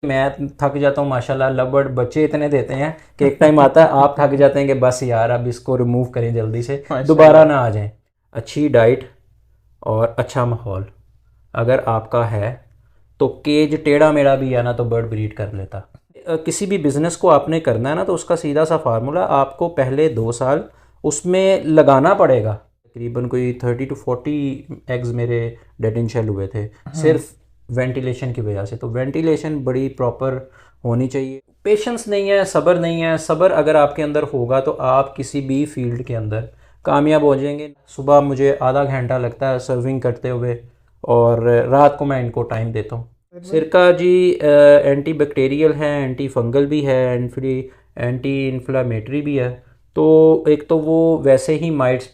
मैं थक जाता हूँ माशाल्लाह, लव बर्ड बच्चे इतने देते हैं कि एक टाइम आता है आप थक जाते हैं कि बस यार अब इसको रिमूव करें जल्दी से, दोबारा माशाल्लाह। ना आ जाएं। अच्छी डाइट और अच्छा माहौल अगर आपका है तो केज टेढ़ा मेढ़ा भी है ना तो बर्ड ब्रीड कर लेता। किसी भी बिज़नेस को आपने करना है ना तो उसका सीधा सा फार्मूला, आपको पहले 2 साल उसमें लगाना पड़ेगा। तकरीबन कोई 30 to 40 एग्स मेरे डेड इन शेल हुए थे, हम्म। सिर्फ वेंटिलेशन की वजह से। तो वेंटिलेशन बड़ी प्रॉपर होनी चाहिए। पेशेंस नहीं है, सब्र नहीं है। सब्र अगर आपके अंदर होगा तो आप किसी भी फील्ड के अंदर कामयाब हो जाएंगे। सुबह मुझे आधा घंटा लगता है सर्विंग करते हुए, और रात को मैं इनको टाइम देता हूँ। भाई। सिरका जी एंटी बैक्टीरियल है, एंटी फंगल भी है, एंटी इन्फ्लामेटरी भी है। तो एक तो वो वैसे ही माइट्स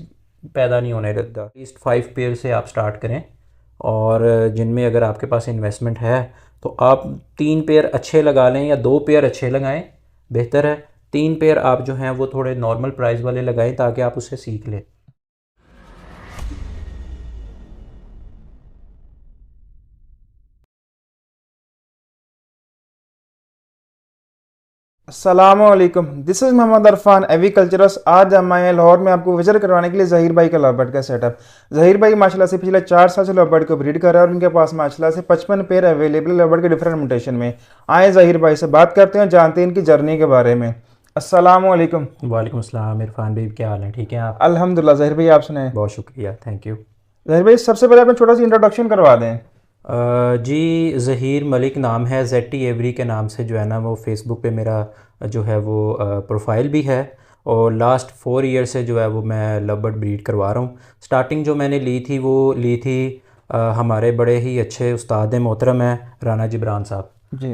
पैदा नहीं होने लगता। एटलीस्ट 5 पेयर से आप स्टार्ट करें, और जिनमें अगर आपके पास इन्वेस्टमेंट है तो आप 3 पेयर अच्छे लगा लें या 2 पेयर अच्छे लगाएं, बेहतर है। 3 पेयर आप जो हैं वो थोड़े नॉर्मल प्राइस वाले लगाएं ताकि आप उससे सीख लें। अस्सलामुअलैकुम, दिस इज़ मोहम्मद अरफान एविकल्चरस। आज हम आए हैं लाहौर में आपको विजिट करवाने के लिए ज़हीर भाई का लव बर्ड का सेटअप। ज़हीर भाई माशाल्लाह से पिछले 4 साल से लव बर्ड को ब्रीड कर रहे हैं और उनके पास माशाल्लाह से 55 पेयर अवेलेबल लव बर्ड के डिफरेंट म्यूटेशन में। आए ज़हीर भाई से बात करते हैं, जानते हैं इनकी जर्नी के बारे में। अस्सलामुअलैकुम। वालेकुम अस्सलाम इरफान भाई, क्या हाल है? ठीक हैं आप? अल्हम्दुलिल्लाह। ज़हीर भाई आप सुनाएं। बहुत शुक्रिया, थैंक यू। ज़हीर भाई सबसे पहले अपना छोटा सा इंट्रोडक्शन करवा दें। जी ज़हीर मलिक नाम है, ZT एवरी के नाम से जो है ना वो फेसबुक पे मेरा जो है वो प्रोफाइल भी है। और लास्ट 4 ईयर से जो है वो मैं लव बर्ड ब्रीड करवा रहा हूँ। स्टार्टिंग जो मैंने ली थी वो ली थी हमारे बड़े ही अच्छे उस्ताद मोहतरम हैं राना जिब्रान साहब। जी।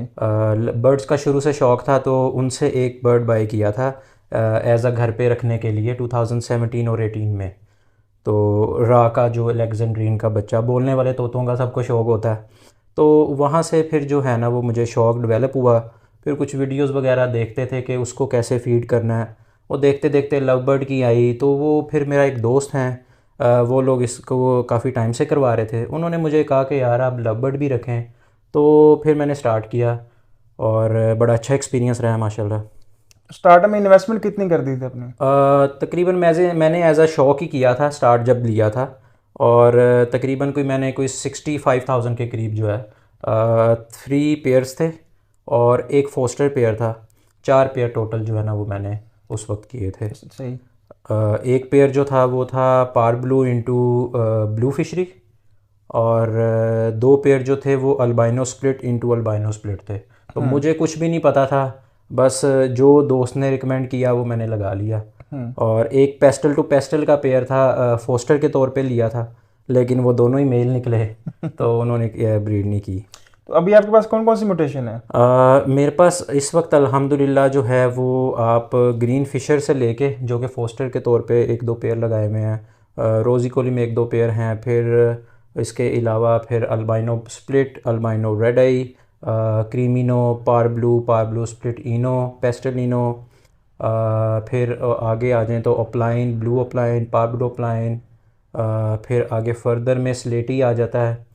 बर्ड्स का शुरू से शौक़ था तो उनसे एक बर्ड बाय किया था एज़ अ घर पे रखने के लिए 2017 और 18 में। तो रा का जो अलेक्जेंड्रीन का बच्चा, बोलने वाले तोतों का सबको शौक़ होता है। तो वहाँ से फिर जो है ना वो मुझे शौक़ डेवलप हुआ। फिर कुछ वीडियोस वगैरह देखते थे कि उसको कैसे फ़ीड करना है। वो देखते देखते लव बर्ड की आई, तो वो फिर मेरा एक दोस्त हैं, वो लोग इसको काफ़ी टाइम से करवा रहे थे। उन्होंने मुझे कहा कि यार आप लव बर्ड भी रखें। तो फिर मैंने स्टार्ट किया और बड़ा अच्छा एक्सपीरियंस रहा माशाल्लाह। स्टार्ट में इन्वेस्टमेंट कितनी कर दी थी आपने? तकरीबन मैंने एज़ अ शौक ही किया था स्टार्ट जब लिया था। और तकरीबन मैंने कोई 65,000 के करीब जो है 3 पेयर्स थे और एक फोस्टर पेयर था। 4 पेयर टोटल जो है ना वो मैंने उस वक्त किए थे। सही। एक पेयर जो था वो था पार ब्लू इंटू ब्लू फिशरी, और 2 पेयर जो थे वो albino split into albino split थे। तो हम्म। मुझे कुछ भी नहीं पता था, बस जो दोस्त ने रिकमेंड किया वो मैंने लगा लिया। हम्म। और एक पेस्टल टू पेस्टल का पेयर था, फोस्टर के तौर पे लिया था, लेकिन वो दोनों ही मेल निकले तो उन्होंने ब्रीड नहीं की। तो अभी आपके पास कौन कौन सी म्यूटेशन है? मेरे पास इस वक्त अल्हम्दुलिल्लाह जो है वो आप ग्रीन फिशर से लेके, जो कि फोस्टर के तौर पे 1-2 पेयर लगाए हुए हैं, रोज़ी कोली में 1-2 पेयर हैं। फिर इसके अलावा फिर अल्बाइनो स्प्लिट, अल्बाइनो रेड आई, क्रीमिनो, पार ब्लू स्प्लिट इनो, पेस्टल इनो। फिर आगे आ जाएं तो अपलाइन, ब्लू अपलाइन, पार ब्लू अपलाइन। फिर आगे फर्दर में स्लेटी आ जाता है।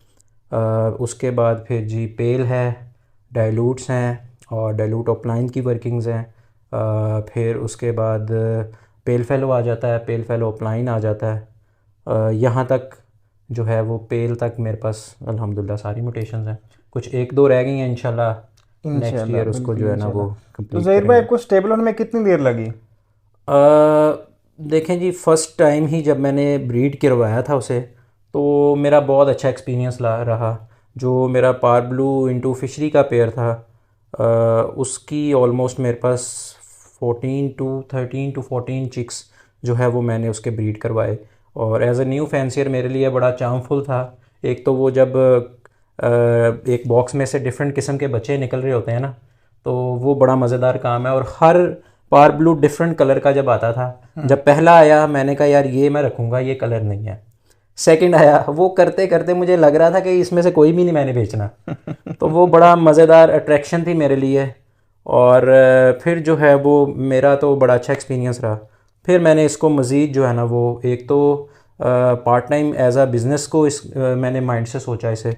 उसके बाद फिर जी पेल है, डाइल्यूट्स हैं और डाइल्यूट अपलाइन की वर्किंग्स हैं। फिर उसके बाद पेल फेलो आ जाता है, पेल फेलो अपलाइन आ जाता है। यहाँ तक जो है वो पेल तक मेरे पास अल्हम्दुलिल्लाह सारी म्यूटेशंस हैं। कुछ एक दो रह गई हैं, इंशाल्लाह नेक्स्ट इंशाल्लाह, ईयर उसको बिल्कुल जो है ना वो इंशाल्लाह। तो कंप्लीट ज़हीर भाई करेंगे। आपको स्टेबल होने में कितनी देर लगी? देखें जी, फ़र्स्ट टाइम ही जब मैंने ब्रीड करवाया था उसे, तो मेरा बहुत अच्छा एक्सपीरियंस रहा। जो मेरा पार ब्लू इंटू फिशरी का पेयर था, उसकी ऑलमोस्ट मेरे पास 13 to 14 चिक्स जो है वो मैंने उसके ब्रीड करवाए। और एज़ अ न्यू फैंसियर मेरे लिए बड़ा चार्मफुल था। एक तो वो जब एक बॉक्स में से डिफरेंट किस्म के बच्चे निकल रहे होते हैं ना, तो वो बड़ा मज़ेदार काम है। और हर पार ब्लू डिफरेंट कलर का जब आता था, हम्म। जब पहला आया मैंने कहा यार ये मैं रखूँगा, ये कलर नहीं है। सेकंड आया, वो करते करते मुझे लग रहा था कि इसमें से कोई भी नहीं मैंने बेचना। तो वो बड़ा मज़ेदार अट्रैक्शन थी मेरे लिए। और फिर जो है वो मेरा तो बड़ा अच्छा एक्सपीरियंस रहा। फिर मैंने इसको मज़ीद जो है ना वो एक तो पार्ट टाइम एज आ बिज़नेस को मैंने माइंड से सोचा इसे।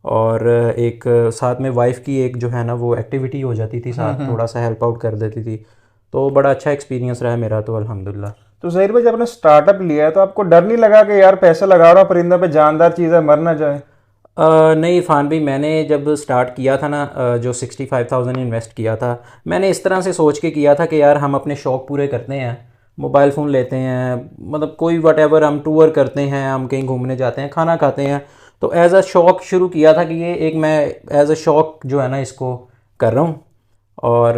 और एक साथ में वाइफ़ की एक जो है ना वो एक्टिविटी हो जाती थी साथ, थोड़ा सा हेल्प आउट कर देती थी। तो बड़ा अच्छा एक्सपीरियंस रहा है मेरा तो अल्हम्दुलिल्लाह। तो ज़हीर भाई, जब आपने स्टार्टअप लिया है तो आपको डर नहीं लगा कि यार पैसा लगा रहा हूँ परिंदों पे, जानदार चीज़ है, मर ना जाए? नहीं फ़ान भाई, मैंने जब स्टार्ट किया था ना, जो 65,000 इन्वेस्ट किया था, मैंने इस तरह से सोच के किया था कि यार हम अपने शौक़ पूरे करते हैं, मोबाइल फ़ोन लेते हैं, मतलब कोई वट एवर, हम टूर करते हैं, हम कहीं घूमने जाते हैं, खाना खाते हैं। तो एज़ अ शौक़ शुरू किया था कि ये एक मैं एज़ अ शौक़ जो है ना इसको कर रहा हूँ। और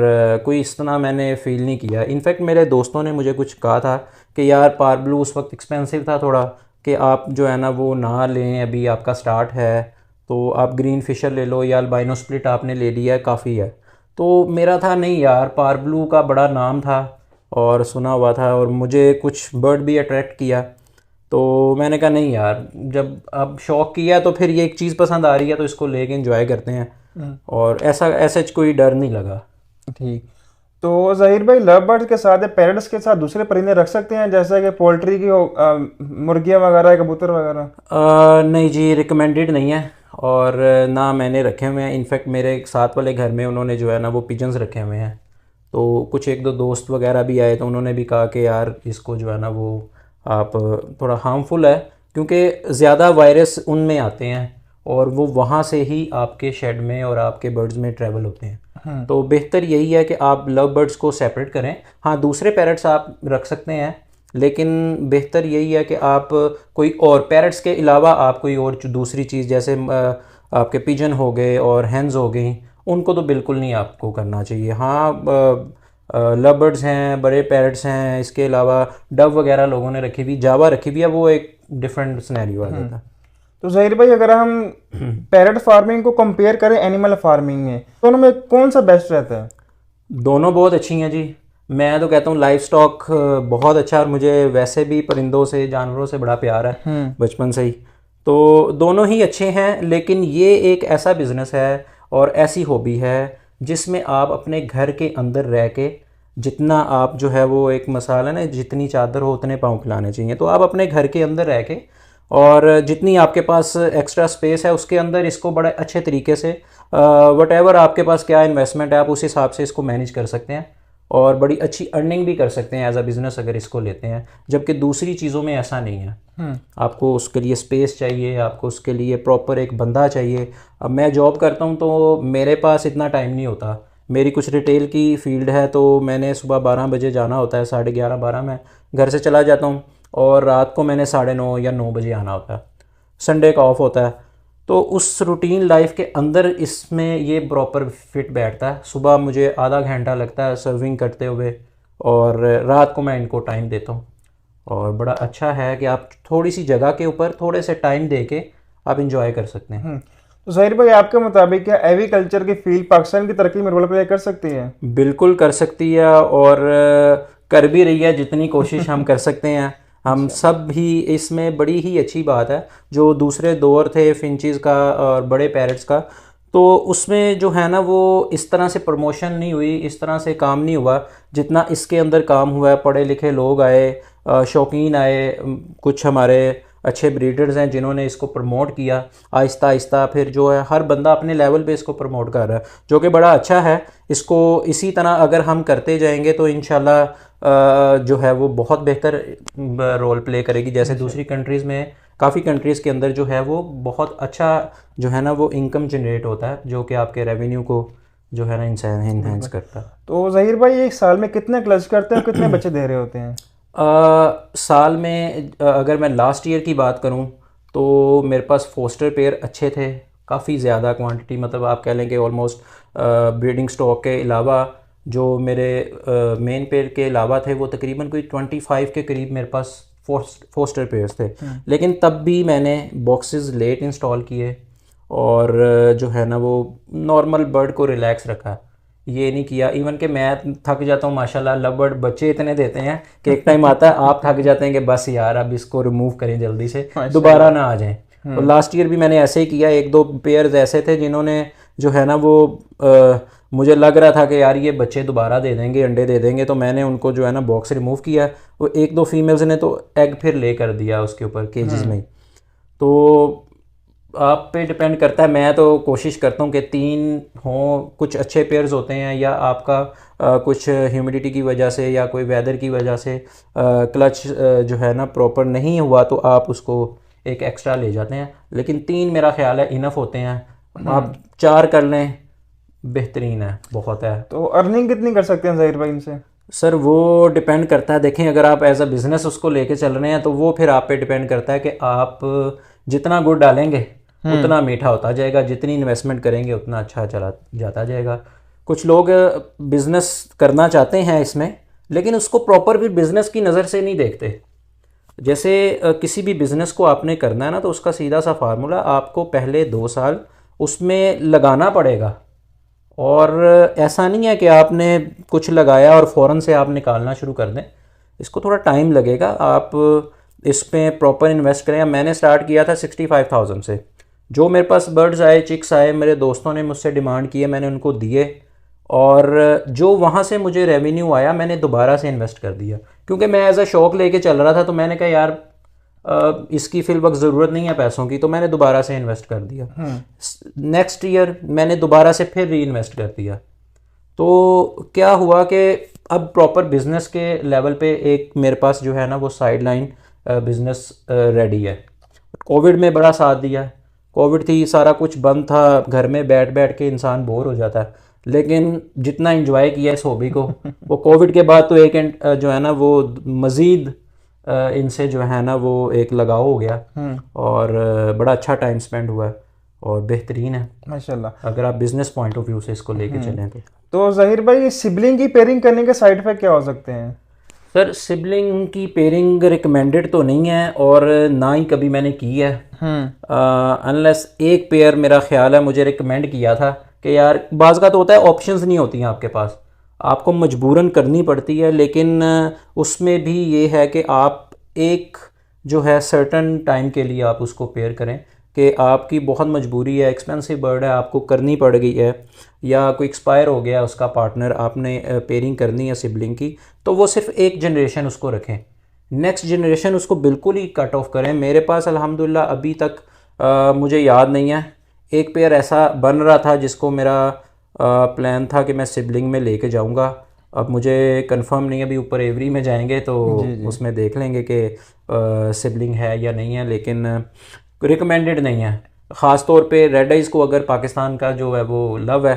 कोई इस तरह मैंने फ़ील नहीं किया। इनफैक्ट मेरे दोस्तों ने मुझे कुछ कहा था कि यार पार ब्लू उस वक्त एक्सपेंसिव था थोड़ा, कि आप जो है ना वो ना लें, अभी आपका स्टार्ट है तो आप ग्रीन फिशर ले लो, या अल्बाइनो स्प्लिट आपने ले लिया है काफ़ी है। तो मेरा था नहीं यार, पार ब्लू का बड़ा नाम था और सुना हुआ था, और मुझे कुछ बर्ड भी अट्रैक्ट किया। तो मैंने कहा नहीं यार, जब अब शौक़ किया तो फिर ये एक चीज़ पसंद आ रही है तो इसको लेके एंजॉय करते हैं। और ऐसा कोई डर नहीं लगा। ठीक। तो ज़हीर भाई, लव बर्ड्स के साथ या पैरट्स के साथ दूसरे परिंदे रख सकते हैं, जैसे कि पोल्ट्री की हो, मुर्गियाँ वगैरह, कबूतर वगैरह? नहीं जी, रिकमेंडेड नहीं है, और ना मैंने रखे हुए हैं। इनफैक्ट मेरे एक साथ वाले घर में उन्होंने जो है ना वो पिजन्स रखे हुए हैं। तो कुछ एक दो दोस्त वगैरह भी आए तो उन्होंने भी कहा कि यार इसको जो है ना वो आप, थोड़ा हार्मफुल है क्योंकि ज़्यादा वायरस उनमें आते हैं और वो वहाँ से ही आपके शेड में और आपके बर्ड्स में ट्रैवल होते हैं। तो बेहतर यही है कि आप लव बर्ड्स को सेपरेट करें। हाँ, दूसरे पैरट्स आप रख सकते हैं, लेकिन बेहतर यही है कि आप कोई और पैरट्स के अलावा आप कोई और दूसरी चीज़, जैसे आपके पिजन हो गए और हैंस हो गई, उनको तो बिल्कुल नहीं आपको करना चाहिए। हाँ, लव बर्ड्स हैं, बड़े पैरट्स हैं, इसके अलावा डव वगैरह लोगों ने रखी हुई, जावा रखी हुई है, वो एक डिफरेंट सिनेरियो आ जाता है। तो ज़हीर भाई, अगर हम पैरट फार्मिंग को कंपेयर करें एनिमल फार्मिंग में, दोनों में कौन सा बेस्ट रहता है? दोनों बहुत अच्छी हैं जी। मैं तो कहता हूँ लाइफ स्टॉक बहुत अच्छा है, और मुझे वैसे भी परिंदों से, जानवरों से बड़ा प्यार है बचपन से ही। तो दोनों ही अच्छे हैं, लेकिन ये एक ऐसा बिज़नेस है और ऐसी हॉबी है जिसमें आप अपने घर के अंदर रह के, जितना आप जो है वो एक मसाला है ना, जितनी चादर हो उतने पाँव फैलाने चाहिए। तो आप अपने घर के अंदर रह के, और जितनी आपके पास एक्स्ट्रा स्पेस है उसके अंदर इसको बड़े अच्छे तरीके से, वट एवर आपके पास क्या इन्वेस्टमेंट है आप उस हिसाब से इसको मैनेज कर सकते हैं, और बड़ी अच्छी अर्निंग भी कर सकते हैं एज अ बिज़नेस अगर इसको लेते हैं। जबकि दूसरी चीज़ों में ऐसा नहीं है। आपको उसके लिए स्पेस चाहिए, आपको उसके लिए प्रॉपर एक बंदा चाहिए। अब मैं जॉब करता हूँ तो मेरे पास इतना टाइम नहीं होता। मेरी कुछ रिटेल की फील्ड है, तो मैंने सुबह 12 बजे जाना होता है, 11:30-12 में घर से चला जाता हूँ, और रात को मैंने 9:30 या 9 बजे आना होता है। संडे का ऑफ होता है। तो उस रूटीन लाइफ के अंदर इसमें ये प्रॉपर फिट बैठता है। सुबह मुझे आधा घंटा लगता है सर्विंग करते हुए, और रात को मैं इनको टाइम देता हूँ। और बड़ा अच्छा है कि आप थोड़ी सी जगह के ऊपर थोड़े से टाइम दे के आप इंजॉय कर सकते हैं। तो ज़हीर भाई, आपके मुताबिक क्या एग्रीकल्चर की फील्ड पाकिस्तान की तरक्की में रोल प्ले कर सकती है? बिल्कुल कर सकती है, और कर भी रही है जितनी कोशिश हम कर सकते हैं। हम सब भी इसमें, बड़ी ही अच्छी बात है, जो दूसरे दौर थे फिंचज़ का और बड़े पैरट्स का, तो उसमें जो है ना वो इस तरह से प्रमोशन नहीं हुई, इस तरह से काम नहीं हुआ जितना इसके अंदर काम हुआ है। पढ़े लिखे लोग आए, शौकीन आए, कुछ हमारे अच्छे ब्रीडर्स हैं जिन्होंने इसको प्रमोट किया आहिस्ता आहिस्ता। फिर जो है हर बंदा अपने लेवल पे इसको प्रमोट कर रहा है, जो कि बड़ा अच्छा है। इसको इसी तरह अगर हम करते जाएंगे तो इंशाल्लाह जो है वो बहुत बेहतर रोल प्ले करेगी। जैसे दूसरी कंट्रीज़ में, काफ़ी कंट्रीज़ के अंदर जो है वो बहुत अच्छा जो है ना वो इनकम जनरेट होता है, जो कि आपके रेवेन्यू को जो है ना इनहेंस करता है। तो ज़हीर भाई, एक साल में कितने क्लच करते हैं, कितने बच्चे दे रहे होते हैं? साल में अगर मैं लास्ट ईयर की बात करूं तो मेरे पास फोस्टर पेयर अच्छे थे, काफ़ी ज़्यादा क्वांटिटी, मतलब आप कह लें कि ऑलमोस्ट ब्रीडिंग स्टॉक के अलावा जो मेरे मेन पेयर के अलावा थे वो तकरीबन कोई 25 के करीब मेरे पास फोस्टर पेयर्स थे। लेकिन तब भी मैंने बॉक्सेस लेट इंस्टॉल किए, और जो है ना वो नॉर्मल बर्ड को रिलैक्स रखा। ये नहीं किया इवन कि मैं थक जाता हूँ, माशाल्लाह लव बर्ड बच्चे इतने देते हैं कि एक टाइम आता है आप थक जाते हैं कि बस यार अब इसको रिमूव करें जल्दी से, दोबारा ना आ जाएं। तो लास्ट ईयर भी मैंने ऐसे ही किया। एक दो पेयर्स ऐसे थे जिन्होंने जो है ना वो मुझे लग रहा था कि यार ये बच्चे दोबारा दे देंगे, अंडे दे देंगे, तो मैंने उनको जो है ना बॉक्स रिमूव किया। वो एक दो फीमेल्स ने तो एग फिर ले कर दिया उसके ऊपर केजेस में। तो आप पे डिपेंड करता है। मैं तो कोशिश करता हूँ कि 3 हों, कुछ अच्छे पेयर्स होते हैं, या आपका कुछ ह्यूमिडिटी की वजह से या कोई वेदर की वजह से क्लच जो है ना प्रॉपर नहीं हुआ, तो आप उसको एक एक्स्ट्रा ले जाते हैं। लेकिन 3 मेरा ख्याल है इनफ होते हैं। आप 4 कर लें, बेहतरीन है, बहुत है। तो अर्निंग कितनी कर सकते हैं ज़हीर भाई इनसे? सर वो डिपेंड करता है, देखें अगर आप एज अ बिज़नेस उसको लेके चल रहे हैं तो वो फिर आप पे डिपेंड करता है कि आप जितना गुड़ डालेंगे उतना मीठा होता जाएगा, जितनी इन्वेस्टमेंट करेंगे उतना अच्छा चला जाता जाएगा। कुछ लोग बिज़नेस करना चाहते हैं इसमें, लेकिन उसको प्रॉपर भी बिज़नेस की नज़र से नहीं देखते। जैसे किसी भी बिज़नेस को आपने करना है ना, तो उसका सीधा सा फार्मूला, आपको पहले 2 साल उसमें लगाना पड़ेगा। और ऐसा नहीं है कि आपने कुछ लगाया और फ़ौरन से आप निकालना शुरू कर दें। इसको थोड़ा टाइम लगेगा। आप इस पे प्रॉपर इन्वेस्ट करें। मैंने स्टार्ट किया था 65,000 से। जो मेरे पास बर्ड्स आए, चिक्स आए, मेरे दोस्तों ने मुझसे डिमांड किए, मैंने उनको दिए, और जो वहाँ से मुझे रेवेन्यू आया मैंने दोबारा से इन्वेस्ट कर दिया। क्योंकि मैं एज अ शौक लेके चल रहा था, तो मैंने कहा यार इसकी फिल वक्त ज़रूरत नहीं है पैसों की, तो मैंने दोबारा से इन्वेस्ट कर दिया। नेक्स्ट ईयर मैंने दोबारा से फिर री इन्वेस्ट कर दिया। तो क्या हुआ कि अब प्रॉपर बिजनेस के लेवल पे एक मेरे पास जो है ना वो साइड लाइन बिजनेस रेडी है। कोविड में बड़ा साथ दिया। कोविड थी, सारा कुछ बंद था, घर में बैठ बैठ के इंसान बोर हो जाता है। लेकिन जितना एंजॉय किया इस हॉबी को, वो कोविड के बाद तो एक जो है ना वो मज़ीद इनसे जो है ना वो एक लगाव हो गया, और बड़ा अच्छा टाइम स्पेंड हुआ है, और बेहतरीन है माशाल्लाह। अगर आप बिजनेस पॉइंट ऑफ व्यू से इसको लेके चलें तो। ज़हीर भाई सिबलिंग की पेयरिंग करने के साइड इफेक्ट क्या हो सकते हैं? सर सिबलिंग की पेयरिंग रिकमेंडेड तो नहीं है, और ना ही कभी मैंने की है। अनलेस एक पेयर मेरा ख्याल है मुझे रिकमेंड किया था कि यार बाज़ का तो होता है ऑप्शंस नहीं होती हैं आपके पास, आपको मजबूरन करनी पड़ती है। लेकिन उसमें भी ये है कि आप एक जो है सर्टन टाइम के लिए आप उसको पेयर करें, कि आपकी बहुत मजबूरी है, एक्सपेंसिव बर्ड है, आपको करनी पड़ गई है, या कोई एक्सपायर हो गया उसका पार्टनर, आपने पेयरिंग करनी है सिबलिंग की, तो वो सिर्फ एक जनरेशन उसको रखें, नेक्स्ट जनरेशन उसको बिल्कुल ही कट ऑफ करें। मेरे पास अल्हम्दुलिल्लाह अभी तक मुझे याद नहीं है एक पेयर ऐसा बन रहा था जिसको मेरा प्लान था कि मैं सिबलिंग में लेके जाऊंगा। अब मुझे कंफर्म नहीं है, अभी ऊपर एवरी में जाएंगे तो उसमें देख लेंगे कि सिबलिंग है या नहीं है, लेकिन रिकमेंडेड नहीं है। ख़ास तौर पे रेड आइज़ को अगर पाकिस्तान का जो है वो लव है,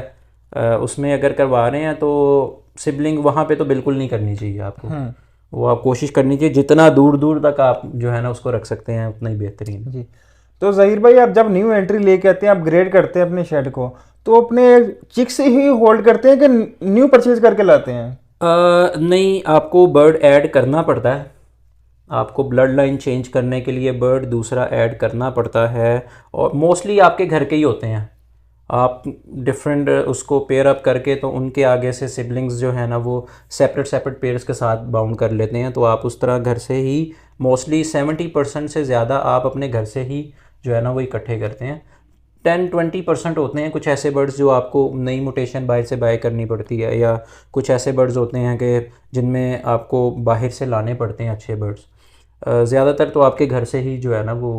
उसमें अगर करवा रहे हैं तो सिबलिंग वहाँ पे तो बिल्कुल नहीं करनी चाहिए आपको। वो आप कोशिश करनी चाहिए जितना दूर दूर तक आप जो है ना उसको रख सकते हैं उतना ही बेहतरीन जी। तो ज़हीर भाई आप जब न्यू एंट्री लेके आते हैं, अपग्रेड करते हैं अपने शेड को, तो अपने चिक से ही होल्ड करते हैं कि न्यू परचेज करके लाते हैं? नहीं, आपको बर्ड ऐड करना पड़ता है। आपको ब्लड लाइन चेंज करने के लिए बर्ड दूसरा ऐड करना पड़ता है, और मोस्टली आपके घर के ही होते हैं। आप डिफरेंट उसको पेयर अप करके तो उनके आगे से सिबलिंग्स जो है ना वो सेपरेट सेपरेट पेयर्स के साथ बाउंड कर लेते हैं। तो आप उस तरह घर से ही मोस्टली 70% से ज़्यादा आप अपने घर से ही जो है ना वो इकट्ठे करते हैं। 10-20% होते हैं कुछ ऐसे बर्ड्स जो आपको नई मुटेशन बाहर से बाय करनी पड़ती है, या कुछ ऐसे बर्ड्स होते हैं कि जिनमें आपको बाहर से लाने पड़ते हैं अच्छे बर्ड्स। ज़्यादातर तो आपके घर से ही जो है ना वो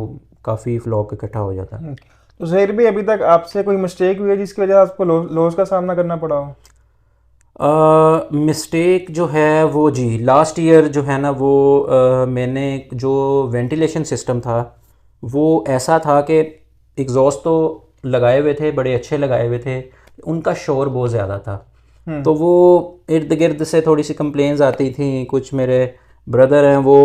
काफ़ी फ्लॉक इकट्ठा हो जाता है। तो ज़हीर भाई अभी तक आपसे कोई मिस्टेक हुई है जिसकी वजह से आपको लॉस का सामना करना पड़ा हो? मिस्टेक जो है वो जी लास्ट ईयर जो है ना वो मैंने जो वेंटिलेशन सिस्टम था वो ऐसा था कि एग्जॉस्ट तो लगाए हुए थे, बड़े अच्छे लगाए हुए थे, उनका शोर बहुत ज़्यादा था। तो वो इर्द गिर्द से थोड़ी सी कंप्लेंट्स आती थी। कुछ मेरे ब्रदर हैं वो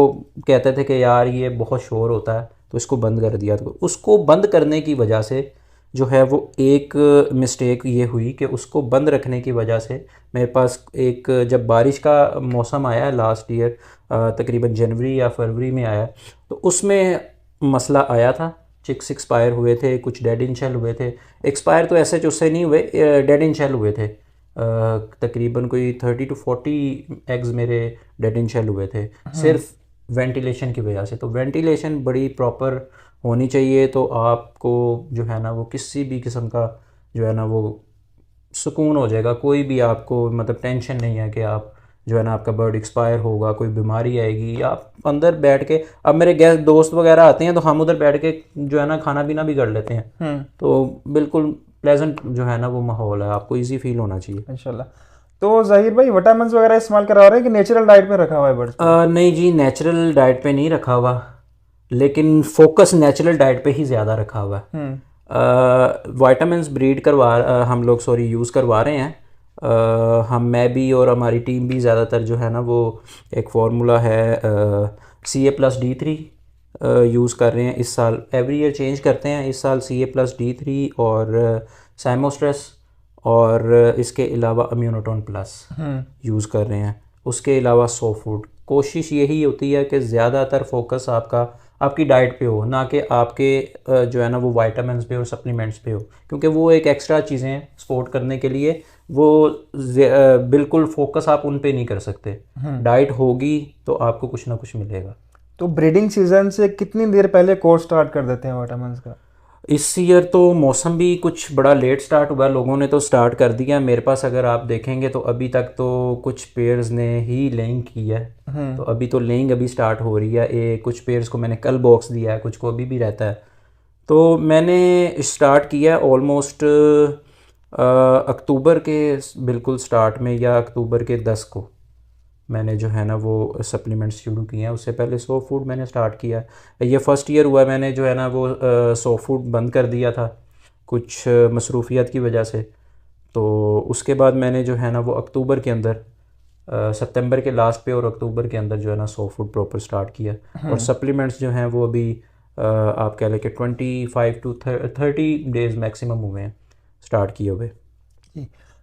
कहते थे कि यार ये बहुत शोर होता है, तो इसको बंद कर दिया। तो उसको बंद करने की वजह से जो है वो एक मिस्टेक ये हुई कि उसको बंद रखने की वजह से मेरे पास एक जब बारिश का मौसम आया लास्ट ईयर, तकरीबन जनवरी या फरवरी में आया, तो उसमें मसला आया था। चिक्स एक्सपायर हुए थे, कुछ डेड इन शेल हुए थे। एक्सपायर तो ऐसे उससे नहीं हुए, डेड इन शेल हुए थे। तकरीबन कोई 30 to 40 एग्स मेरे डेड इन शेल हुए थे, सिर्फ वेंटिलेशन की वजह से। तो वेंटिलेशन बड़ी प्रॉपर होनी चाहिए, तो आपको जो है ना वो किसी भी किस्म का जो है ना वो सुकून हो जाएगा। कोई भी आपको मतलब टेंशन नहीं है कि आप जो है ना आपका बर्ड एक्सपायर होगा, कोई बीमारी आएगी, आप अंदर बैठ के, अब मेरे गेस्ट दोस्त वगैरह आते हैं तो हम उधर बैठ के जो है ना खाना पीना भी कर लेते हैं। तो बिल्कुल प्लेजेंट जो है ना वो माहौल है, आपको इजी फील होना चाहिए इंशाल्लाह। तो ज़हीर भाई विटामिन वगैरह इस्तेमाल करा रहे हैं कि नेचुरल डाइट में रखा हुआ है बर्ड्स को? नहीं जी, नेचुरल डाइट पे नहीं रखा हुआ, लेकिन फोकस नेचुरल डाइट पे ही ज़्यादा रखा हुआ है। वाइटामिन ब्रीड हम लोग सॉरी यूज़ करवा रहे हैं। मैं भी और हमारी टीम भी ज़्यादातर जो है ना वो एक फार्मूला है CA+D3 यूज़ कर रहे हैं इस साल। एवरी ईयर चेंज करते हैं, इस साल CA+D3 और साइमोस्ट्रेस और इसके अलावा इम्यूनोटोन प्लस यूज़ कर रहे हैं। उसके अलावा सो फूड, कोशिश यही होती है कि ज़्यादातर फोकस आपकी डाइट पे हो, ना कि आपके जो है ना वो वाइटामिन्स पे और सप्लीमेंट्स पे हो, क्योंकि वो एक एक्स्ट्रा चीज़ें हैं सपोर्ट करने के लिए, वो बिल्कुल फोकस आप उन पे नहीं कर सकते। डाइट होगी तो आपको कुछ ना कुछ मिलेगा। तो ब्रीडिंग सीजन से कितनी देर पहले कोर्स स्टार्ट कर देते हैं विटामिन का? इस ईयर तो मौसम भी कुछ बड़ा लेट स्टार्ट हुआ, लोगों ने तो स्टार्ट कर दिया। मेरे पास अगर आप देखेंगे तो अभी तक तो कुछ पेयर्स ने ही लेइंग की है, तो अभी तो लेइंग अभी स्टार्ट हो रही है। कुछ पेयर्स को मैंने कल बॉक्स दिया है, कुछ को अभी भी रहता है। तो मैंने स्टार्ट किया ऑलमोस्ट अक्टूबर के बिल्कुल स्टार्ट में, या अक्टूबर के 10 को मैंने जो है ना वो सप्लीमेंट्स शुरू किए हैं। उससे पहले सो फूड मैंने स्टार्ट किया है। ये फर्स्ट ईयर हुआ मैंने जो है ना वो सो फूड बंद कर दिया था कुछ मसरूफियत की वजह से। तो उसके बाद मैंने जो है ना वो अक्टूबर के अंदर सितंबर के लास्ट पे और अक्टूबर के अंदर जो है ना सो फूड प्रॉपर स्टार्ट किया। और सप्लीमेंट्स जो हैं वो अभी आप कह लें कि 25 to 30 डेज़ मैक्सिमम हुए हैं स्टार्ट किए हुए।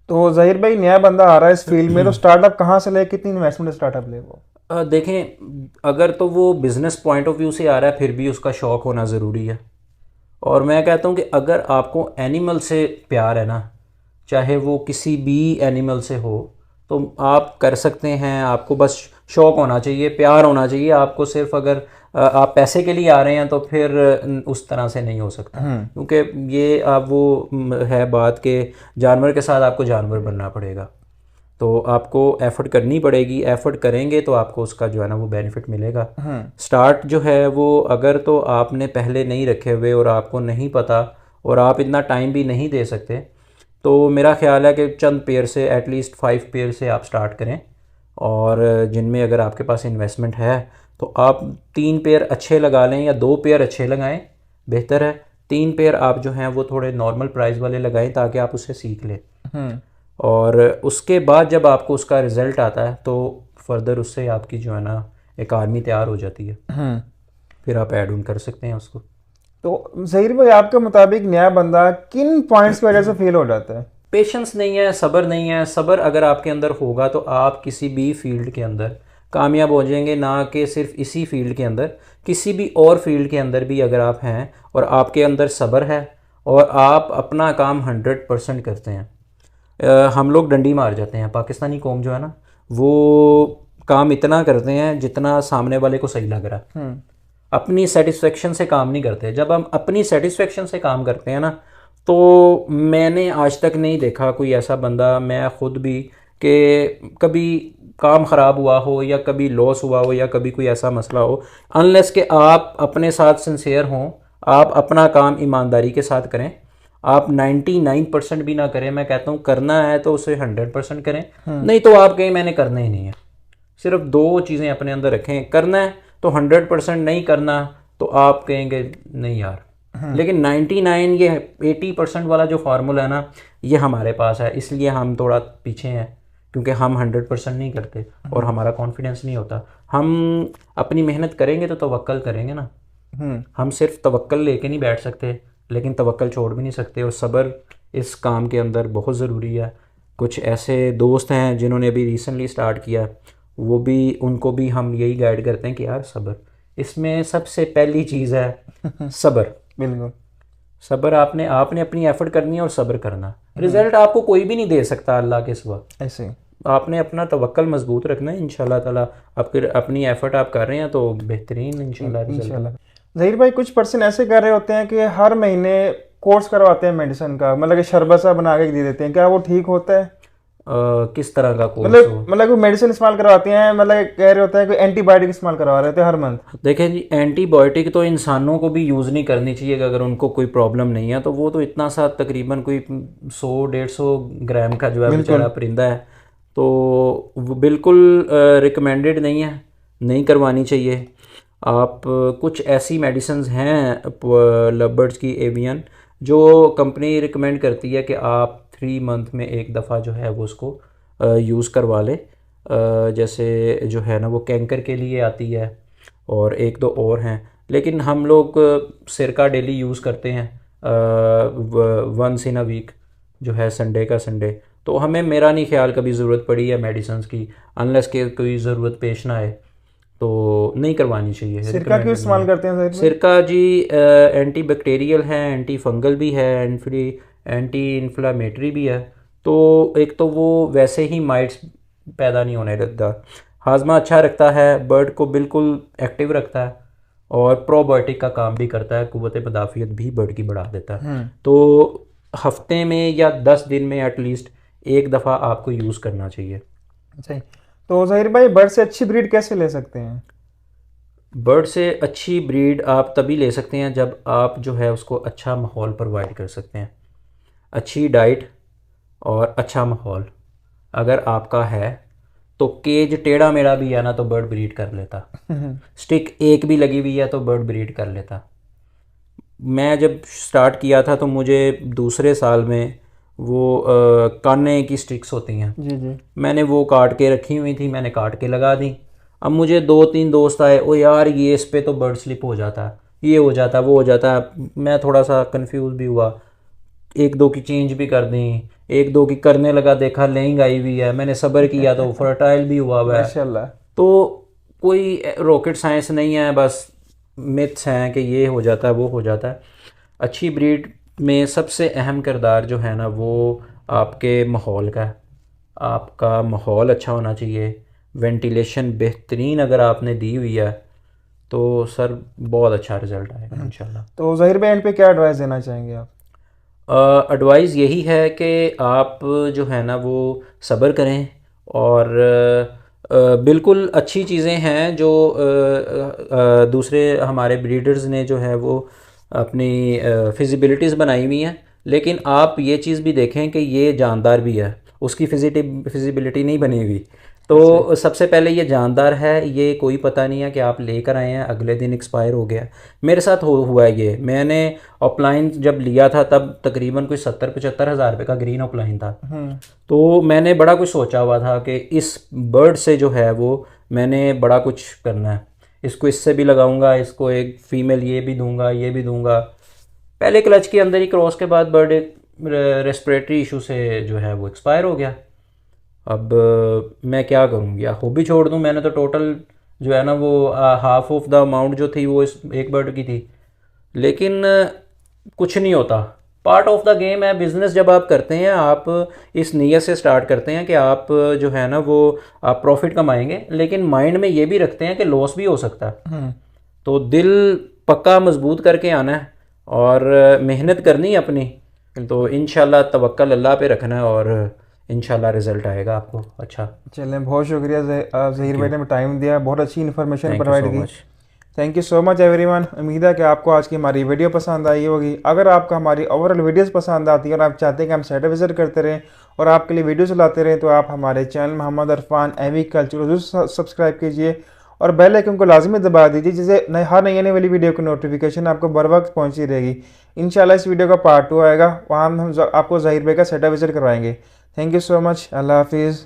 तो ज़हीर भाई नया बंदा आ रहा है इस फील्ड में, तो स्टार्टअप कहाँ से ले, कितनी इन्वेस्टमेंट स्टार्टअप ले वो? देखें, अगर तो वो बिज़नेस पॉइंट ऑफ व्यू से आ रहा है फिर भी उसका शौक़ होना ज़रूरी है। और मैं कहता हूँ कि अगर आपको एनिमल से प्यार है ना, चाहे वो किसी भी एनिमल से हो, तो आप कर सकते हैं। आपको बस शौक़ होना चाहिए, प्यार होना चाहिए आपको। सिर्फ अगर आप पैसे के लिए आ रहे हैं तो फिर उस तरह से नहीं हो सकता, क्योंकि ये आप वो है बात कि जानवर के साथ आपको जानवर बनना पड़ेगा। तो आपको एफ़र्ट करनी पड़ेगी, एफ़र्ट करेंगे तो आपको उसका जो है ना वो बेनिफिट मिलेगा। स्टार्ट जो है वो अगर तो आपने पहले नहीं रखे हुए और आपको नहीं पता और आप इतना टाइम भी नहीं दे सकते, तो मेरा ख्याल है कि चंद पेयर से, एटलीस्ट 5 पेयर से आप स्टार्ट करें। और जिनमें अगर आपके पास इन्वेस्टमेंट है तो आप 3 पेयर अच्छे लगा लें या 2 पेयर अच्छे लगाएं, बेहतर है। 3 पेयर आप जो हैं वो थोड़े नॉर्मल प्राइस वाले लगाएं ताकि आप उससे सीख लें। और उसके बाद जब आपको उसका रिज़ल्ट आता है तो फर्दर उससे आपकी जो है ना एक आर्मी तैयार हो जाती है, फिर आप ऐड ऑन कर सकते हैं उसको। तो ज़हीर भाई आपके मुताबिक नया बंदा किन पॉइंट्स की वजह से फेल हो जाता है? पेशेंस नहीं है, सब्र नहीं है। सब्र अगर आपके अंदर होगा तो आप किसी भी फील्ड के अंदर कामयाब हो जाएंगे, ना कि सिर्फ इसी फील्ड के अंदर, किसी भी और फील्ड के अंदर भी अगर आप हैं और आपके अंदर सब्र है और आप अपना काम 100% करते हैं। हम लोग डंडी मार जाते हैं, पाकिस्तानी कौम जो है ना वो काम इतना करते हैं जितना सामने वाले को सही लग रहा है, अपनी सेटिस्फेक्शन से काम नहीं करते। जब हम अपनी सेटिस्फेक्शन से काम करते हैं ना, तो मैंने आज तक नहीं देखा कोई ऐसा बंदा, मैं ख़ुद भी, कि कभी काम ख़राब हुआ हो या कभी लॉस हुआ हो या कभी कोई ऐसा मसला हो, अनलेस कि आप अपने साथ सिंसियर हों, आप अपना काम ईमानदारी के साथ करें। आप 99% भी ना करें, मैं कहता हूँ करना है तो उसे 100% करें, नहीं तो आप कहें मैंने करना ही नहीं है। सिर्फ 2 चीज़ें अपने अंदर रखें, करना है तो 100%, नहीं करना तो आप कहेंगे नहीं यार। लेकिन 99 ये 80% वाला जो फार्मूला है ना, ये हमारे पास है, इसलिए हम थोड़ा पीछे हैं, क्योंकि हम 100% नहीं करते और हमारा कॉन्फिडेंस नहीं होता। हम अपनी मेहनत करेंगे तो तवक्कल करेंगे ना, हम सिर्फ तवक्कल लेके नहीं बैठ सकते, लेकिन तवक्कल छोड़ भी नहीं सकते। और सब्र इस काम के अंदर बहुत ज़रूरी है। कुछ ऐसे दोस्त हैं जिन्होंने अभी रिसेंटली स्टार्ट किया, वो भी, उनको भी हम यही गाइड करते हैं कि यार सब्र, इसमें सबसे पहली चीज़ है सब्र। बिल्कुल, सब्र आपने अपनी एफर्ट करनी है और सब्र करना। रिजल्ट आपको कोई भी नहीं दे सकता अल्लाह के सिवा, ऐसे आपने अपना तवक्कल मजबूत रखना है। इंशाल्लाह ताला आपके अपनी एफर्ट आप कर रहे हैं तो बेहतरीन इंशाल्लाह रिजल्ट। ज़हीर भाई कुछ पर्सन ऐसे कर रहे होते हैं कि हर महीने कोर्स करवाते हैं मेडिसिन का, मतलब कि शरबत सा बना के दे देते हैं, क्या वो ठीक होता है? किस तरह का कोर्स हो। मतलब कोई मेडिसिन इस्तेमाल करवाते हैं, मतलब कह रहे होते हैं कोई एंटीबायोटिक इस्तेमाल करवा रहे थे हर मंथ। देखें जी, एंटीबायोटिक तो इंसानों को भी यूज़ नहीं करनी चाहिए कि अगर उनको कोई प्रॉब्लम नहीं है तो वो तो इतना सा तकरीबन कोई 100-150 ग्राम का जो है बिल्कुल। बेचारा परिंदा है, तो वो बिल्कुल रिकमेंडेड नहीं है, नहीं करवानी चाहिए। आप कुछ ऐसी मेडिसिन्स हैं लव की एवियन, जो कंपनी रिकमेंड करती है कि आप 3 मंथ में एक दफ़ा जो है वो उसको यूज़ करवा लें। जैसे जो है ना वो कैंकर के लिए आती है, और एक दो और हैं, लेकिन हम लोग सिरका डेली यूज़ करते हैं वंस इन अ वीक, जो है संडे का संडे। तो हमें, मेरा नहीं ख्याल कभी ज़रूरत पड़ी है मेडिसिन की, अनलेस के कोई ज़रूरत पेश ना आए, तो नहीं करवानी चाहिए, सिरका क्यों रिकमेंडेड नहीं इस्तेमाल है। करते हैं ज़ाहिर भाई? सिरका जी एंटी बैक्टीरियल है, एंटी फंगल भी है, एंटी इन्फ्लामेटरी भी है। तो एक तो वो वैसे ही माइट्स पैदा नहीं होने देता, हाजमा अच्छा रखता है, बर्ड को बिल्कुल एक्टिव रखता है, और प्रोबायोटिक का काम भी करता है, कुव्वत मदाफ़ियत भी बर्ड की बढ़ा देता है। तो हफ्ते में या 10 दिन में एटलीस्ट एक दफ़ा आपको यूज़ करना चाहिए। अच्छा जी। तो ज़ाहिर भाई बर्ड से अच्छी ब्रीड कैसे ले सकते हैं? बर्ड से अच्छी ब्रीड आप तभी ले सकते हैं जब आप जो है उसको अच्छा माहौल प्रोवाइड कर सकते हैं, अच्छी डाइट और अच्छा माहौल अगर आपका है, तो केज टेढ़ा मेढ़ा भी है ना तो बर्ड ब्रीड कर लेता, स्टिक एक भी लगी हुई है तो बर्ड ब्रीड कर लेता। मैं जब स्टार्ट किया था तो मुझे दूसरे साल में वो काने की स्टिक्स होती हैं, जी जी। मैंने वो काट के रखी हुई थी, मैंने काट के लगा दी। अब मुझे 2-3 दोस्त आए, ओ यार ये इस पे तो बर्ड स्लिप हो जाता है, ये हो जाता है, वो हो जाता है। मैं थोड़ा सा कंफ्यूज भी हुआ, एक दो की चेंज भी कर दी, एक दो की करने लगा, देखा लेंग आई हुई है, मैंने सब्र किया तो फर्टाइल भी हुआ हुआ है। माशाल्लाह। तो कोई रॉकेट साइंस नहीं है, बस मिथ्स हैं कि ये हो जाता है वो हो जाता है। अच्छी ब्रीड में सबसे अहम किरदार जो है ना वो आपके माहौल का है। आपका माहौल अच्छा होना चाहिए, वेंटिलेशन बेहतरीन अगर आपने दी हुई है तो सर बहुत अच्छा रिज़ल्ट आएगा इंशाल्लाह। तो ज़ाहिर भाई एंड पे क्या एडवाइस देना चाहेंगे आप? एडवाइस यही है कि आप जो है ना वो सब्र करें, और बिल्कुल अच्छी चीज़ें हैं जो दूसरे हमारे ब्रीडर्स ने जो है वो अपनी फिजिबिलिटीज़ बनाई हुई हैं, लेकिन आप ये चीज़ भी देखें कि ये जानदार भी है, उसकी फिजिबिलिटी नहीं बनी हुई। अच्छा। तो सबसे पहले ये जानदार है, ये कोई पता नहीं है कि आप लेकर आए हैं अगले दिन एक्सपायर हो गया। मेरे साथ हुआ है ये, मैंने ऑफलाइन जब लिया था तब तकरीबन कोई 70-75 हज़ार रुपये का ग्रीन ऑफलाइन था। तो मैंने बड़ा कुछ सोचा हुआ था कि इस बर्ड से जो है वो मैंने बड़ा कुछ करना है, इसको इससे भी लगाऊंगा, इसको एक फ़ीमेल ये भी दूंगा, ये भी दूंगा। पहले क्लच के अंदर ही क्रॉस के बाद बर्ड एक रेस्पिरेटरी इशू से जो है वो एक्सपायर हो गया। अब मैं क्या करूँ, या हॉबी छोड़ दूँ। मैंने तो टोटल जो है ना वो हाफ ऑफ द अमाउंट जो थी वो इस एक बर्ड की थी, लेकिन कुछ नहीं होता, पार्ट ऑफ द गेम है। बिज़नेस जब आप करते हैं, आप इस नीयत से स्टार्ट करते हैं कि आप जो है ना वो आप प्रॉफिट कमाएंगे, लेकिन माइंड में ये भी रखते हैं कि लॉस भी हो सकता है। तो दिल पक्का मजबूत करके आना है और मेहनत करनी है अपनी, तो इंशाल्लाह तवक्कल अल्लाह पे रखना है, और इंशाल्लाह रिज़ल्ट आएगा आपको अच्छा। चलें, बहुत शुक्रिया ज़हीर भाई ने टाइम दिया, बहुत अच्छी इन्फॉर्मेशन थैंक यू प्रोवाइड सो की। Much. Thank you so much everyone. उम्मीद है कि आपको आज की हमारी वीडियो पसंद आई होगी। अगर आपको हमारी ओवरऑल वीडियोस पसंद आती है और आप चाहते हैं कि हम सेटअप विजिट करते रहें और आपके लिए वीडियोस लाते रहें, तो आप हमारे चैनल मोहम्मद अरफान एग्रीकल्चर जरूर सब्सक्राइब कीजिए और बेल आइकन को लाजमी दबा दीजिए, जिससे हर नई आने वाली वीडियो की नोटिफिकेशन आपको बर वक्त पहुँचती रहेगी। इंशाल्लाह इस वीडियो का पार्ट 2 आएगा, वहाँ हम आपको ज़हीर भाई का सेटअप विजिट करवाएंगे। Thank you so much. अल्लाह हाफिज़।